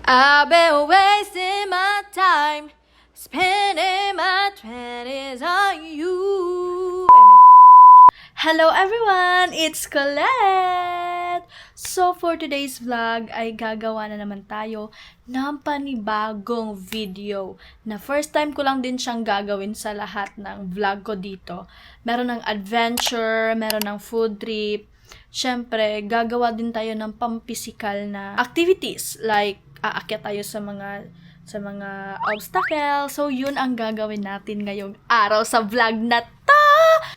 I've been wasting my time, spending my 20s on you. Hello everyone! It's Colette! So for today's vlog ay gagawa na naman tayo ng panibagong video na first time ko lang din siyang gagawin sa lahat ng vlog ko dito. Meron ng adventure, meron ng food trip. Siyempre, gagawa din tayo ng pampisikal na activities like aakyat tayo sa mga obstacle. So, yun ang gagawin natin ngayong araw sa vlog na to!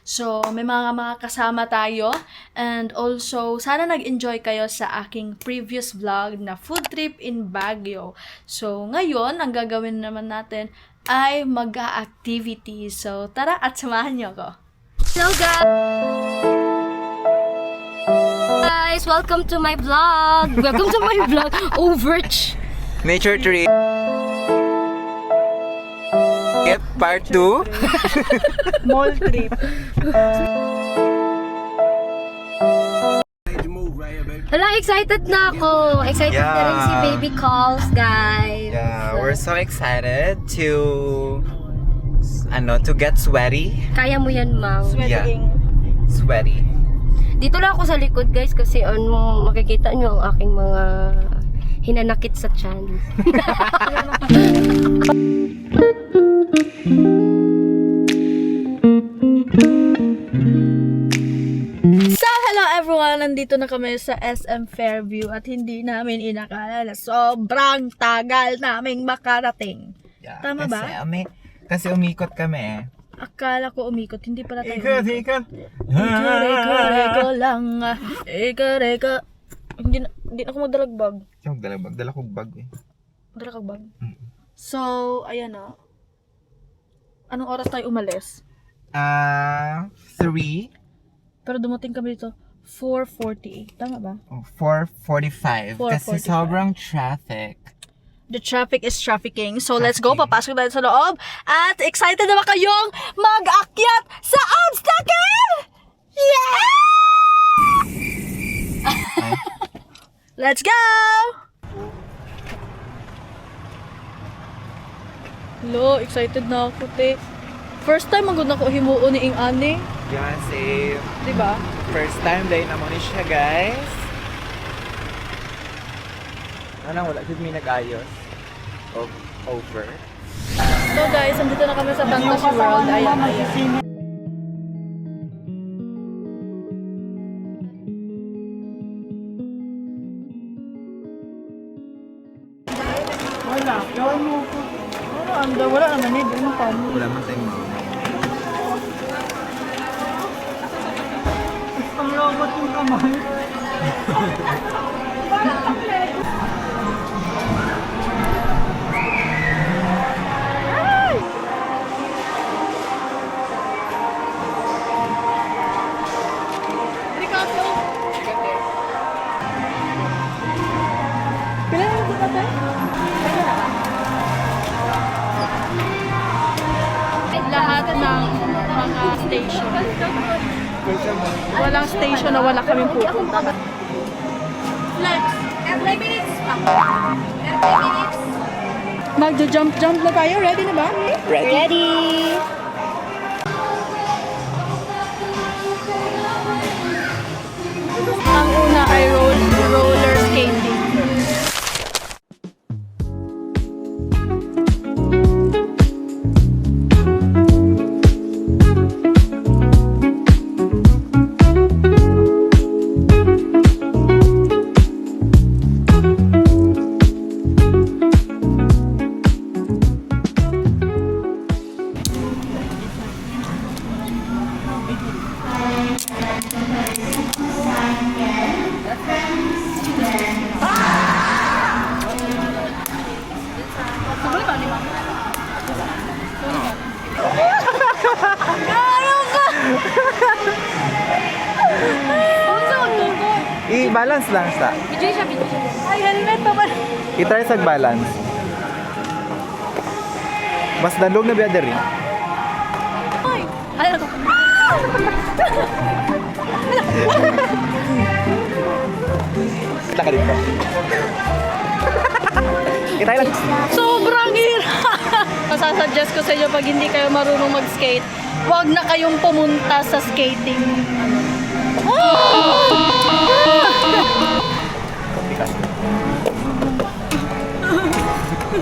So, may mga kasama tayo. And also, sana nag-enjoy kayo sa aking previous vlog na food trip in Baguio. So, ngayon, ang gagawin naman natin ay mag-activity. So, tara at samahan niyo ako. Hello guys! Welcome to my vlog! Welcome to my vlog! Overch! Nature trip. Part 2. Mall trip. Hala, excited na ako. Excited na rin si Baby Calls, guys. Yeah, we're so excited to get sweaty. Kaya mo yan, Mang. Yeah. Sweaty. Dito lang ako sa likod, guys, kasi makikita nyo ang aking mga hinanakit sa tiyan. So, hello everyone! Nandito na kami sa SM Fairview at hindi namin inakala na sobrang tagal naming makarating. Yeah, Tama ba? Kasi umikot kami eh. Akala ko umikot, hindi pala tayo Ikot. Iko lang. Iko. Hindi na ako magdalagbag. Yung dala kong bag eh. Magdalagbag. So, ayan na. Anong oras tayo umalis? 3. Pero dumating kami dito 4:48. Tama ba? 4:45. Kasi 4:45. sobrang traffic. The traffic is trafficking. So, let's go. Papasok tayo sa loob. At excited na ba kayong mag-akyat sa obstacle? Yeah! Let's go! Hello, excited na ako, te. First time magod na ko himuon ni Ing Ani. Yeah, same. Diba? First time dahil naman ni siya, guys. Wala dito may nag-ayos. Over. So guys, andito na kami sa Fantasy World. Ayan. Wala naman eh. Doon pa mo. Wala man tayong mga. Ang lawat yung kamay. Lahat ng mga station. Walang station na wala kaming pupunta. Flex. 30 minutes. 30 minutes. Magja-jump na tayo. Ready na ba? Ready! Ang una ay roller skating. I-balance lang sa. Video siya. Ay, helmet pa ba? I-try sa balance. Mas dandog na biya diri. Ay! Ay, ano? Kita ka dito. Itry lang. Sobrang hirap! Masasuggest ko sa inyo pag hindi kayo marunong mag-skate, huwag na kayong pumunta sa skating.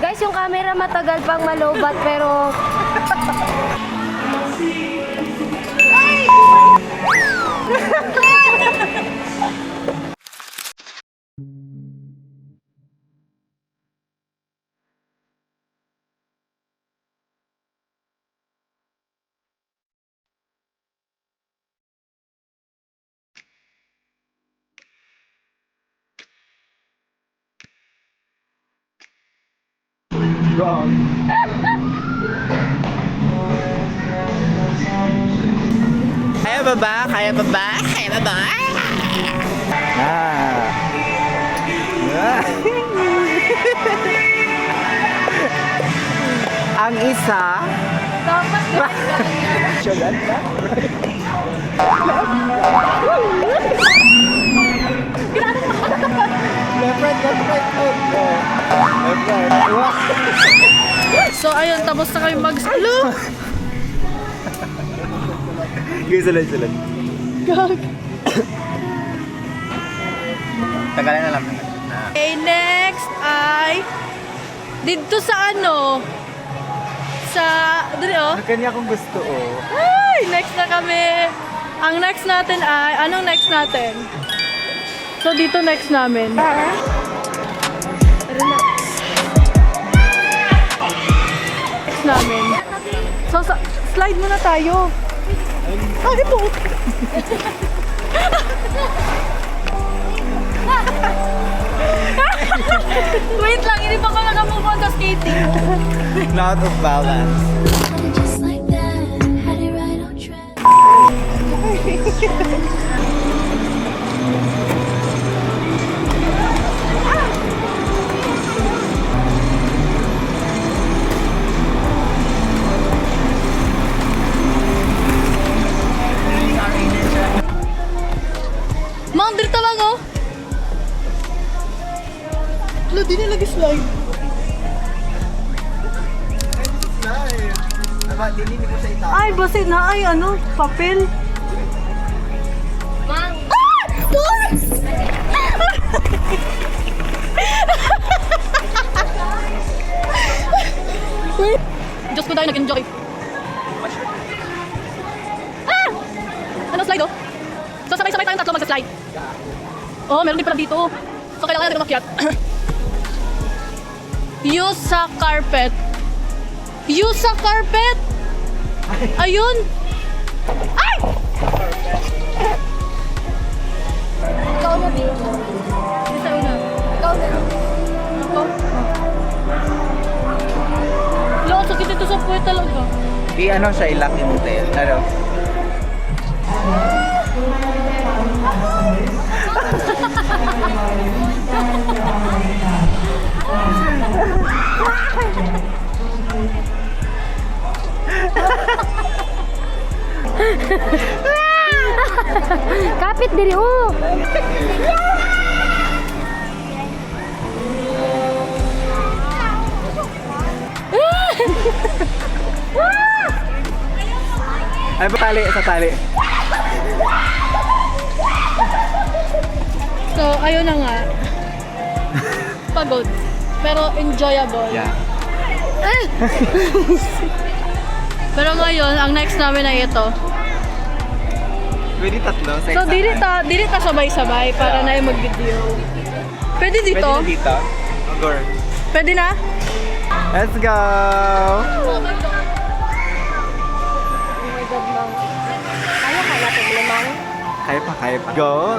Guys, yung camera matagal pang malobat pero Kaya ba ba? Kaya ba ba? Kaya ba ba? Ah. Ang isa. dapat Sugar ka? Left right. Left right. So ayun, tapos na kayo mag-salo. Sige, sulat. Tanggalin na lang. Okay, next ay dito sa ano? Sa dito oh. Ang kanya kong gusto, oh. Ay, next na kami. Ang next natin ay, anong next natin? So, dito next namin. Next namin. So, slide muna tayo. Ay, po. Wait lang, hindi pa ka nakamove on sa skating. Not of balance. Just like that, had it right on track. Ma'am, dito lang oh. Wala, di na lagi slide. Ay, basit na. Ay, ano? Papel. Mang, Diyos ko dahil nag-enjoy. Ah! Ano slide oh? So sabay-sabay tayong tatlo magsa-slide. Oh, meron din pala dito. So kailangan natin umakyat. Use sa carpet. Use sa carpet! Ayun! Ay! ikaw na, babe. Isa una. Ikaw na. Ako? Wala, ang sakit dito sa puwet talaga. Ano siya, ilak yung tail. Ano? Kapit diri oh. Ay, ba tali? Sa tali. So, ayun na nga. Pagod. Pero enjoyable. Yeah. Pero ngayon, ang next namin ay ito. Pwede tatlo sa So, isa. dili ta sabay-sabay para na yung mag-video. Pwede dito? Pwede na dito? Or, Pwede na? let's go! Oh my God, Mang. Kaya natin limang. Kaya pa. Go,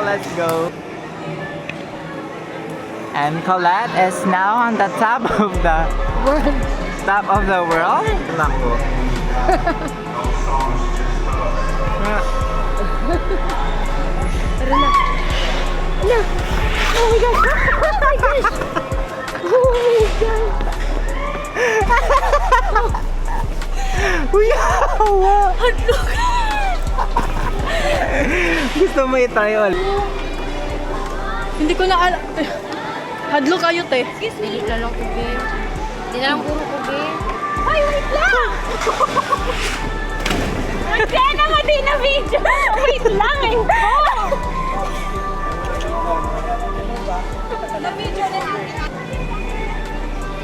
let's go. And Colette is now on the top of the world. Nako. Tara na. Ano? Oh my gosh! Oh my gosh! Oh my gosh! Uyawa! Gusto mo i-try all? Hindi ko na alam. Hadlo kayo, te. Pilit na lang kubi. Hindi na lang puro kubi. Ay, wait lang! Diyan naman din na video. Wait lang eh.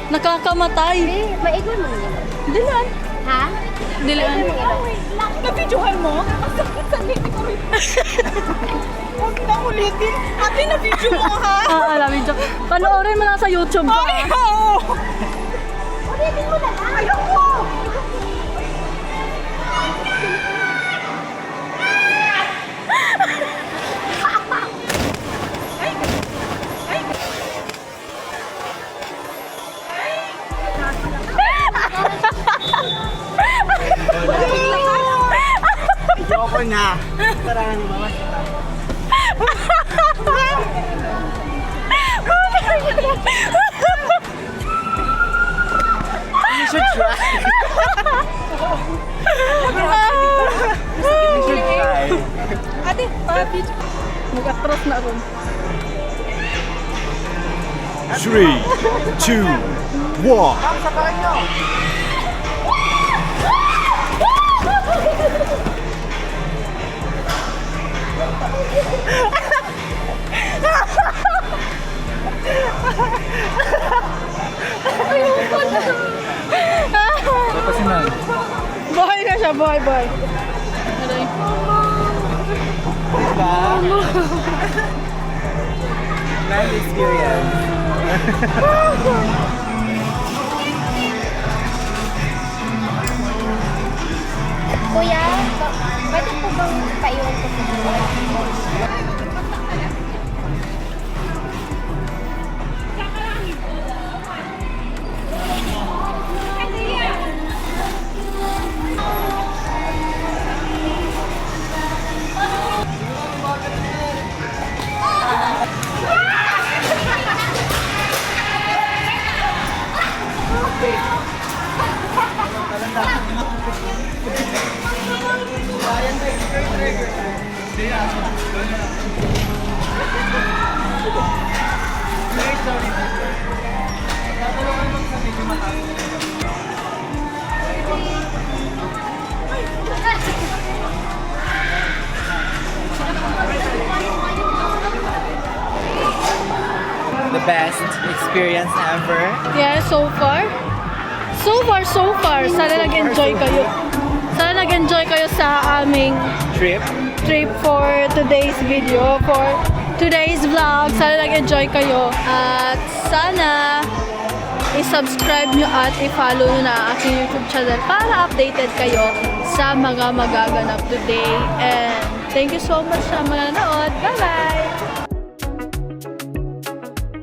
Nakakamatay. Maigon mo niya. Dilan. Ha? Dilan. Na-videohan mo? Huwag na ulitin. Ate, na-video mo ha? Alamin siya. Panoorin mo lang sa YouTube ko. Ay, oo! Ulitin mo na lang. Ayoko! Ayoko na. Tara na naman. You should try. You should try. Ate, video. Mag-atras na ron. 3, 2, 1. Tapos na. Buhay na siya, buhay. Aray. Diba? Nice experience. Kuya, pwede po bang paiwan ko sa The best experience ever. Yeah, so far. Sana nag-enjoy kayo. Sana nag-enjoy kayo sa aming Trip. trip for today's video, for today's vlog. Sana nag-enjoy kayo. At sana i-subscribe nyo at i-follow nyo na ang aking YouTube channel para updated kayo sa mga magaganap today. And thank you so much sa mga nanood. Bye-bye!